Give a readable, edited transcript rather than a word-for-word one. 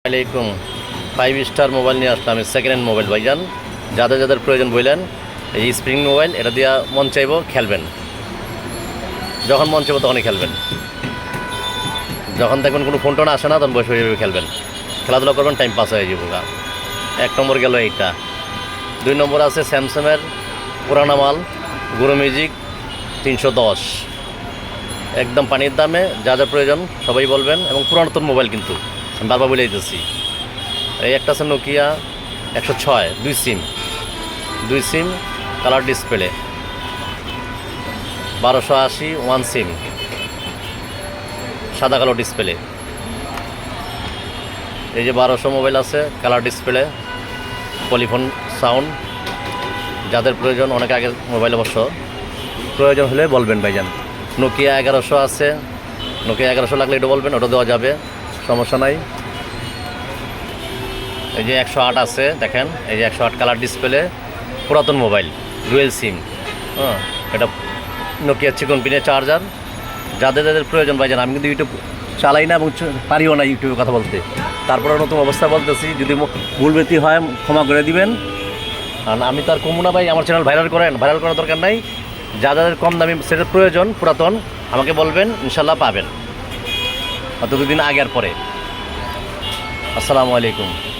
আলাইকুম 5 star mobile নিয়ে আসলাম। Second hand mobile ভাইজান, যাদের যাদের প্রয়োজন বললেন। এই স্প্রিং মোবাইল, এটা দিয়া মন চাইব খেলবেন, যখন মন চাইব তখনই খেলবেন। যখন দেখবেন কোনো ফোন টোন আসে না, তখন বসে বসে খেলবেন, খেলাধুলা করবেন, টাইম পাস হয়ে যাবো। 1 নম্বর গেল এইটা। 2 নম্বর আছে স্যামসাংয়ের পুরানা মাল গুরু মিউজিক 310, একদম পানির দামে। যা যা প্রয়োজন সবাই বলবেন, এবং পুরাতন মোবাইল কিন্তু আমি বারবার বলে দিতেছি। এই একটা আছে নোকিয়া 106, 2 সিম কালার ডিসপ্লে, 1280 1 সিম সাদা কালো ডিসপ্লে। এই যে 1200 মোবাইল আছে কালার ডিসপ্লে, পলিফোন সাউন্ড। যাদের প্রয়োজন, অনেক আগে মোবাইল অবশ্য, প্রয়োজন হলে বলবেন ভাইজান। নোকিয়া 1100 আছে, নোকিয়া 1100 লাগলে এটা বলবেন, ওটা দেওয়া যাবে, সমস্যা নাই। এই যে 108 আছে, দেখেন এই যে 108 কালার ডিসপ্লে, পুরাতন মোবাইল, ডুয়েল সিম। হ্যাঁ, এটা নোকিয়া চিকন পিনে চার্জার। যাদের যাদের প্রয়োজন ভাইজান, আমি কিন্তু ইউটিউব চালাই না এবং পারিও না ইউটিউবে কথা বলতে, তারপরে নতুন অবস্থা বলতেছি। যদি ভুলভ্রান্তি হয় ক্ষমা করে দিবেন। আর আমি তো আর কমু না ভাই, আমার চ্যানেল ভাইরাল করার দরকার নাই। যাদের কম দামি সেটার প্রয়োজন পুরাতন, আমাকে বলবেন, ইনশাল্লাহ পাবেন, হয়তো 2 দিন আগে আর পরে। আসসালামু আলাইকুম।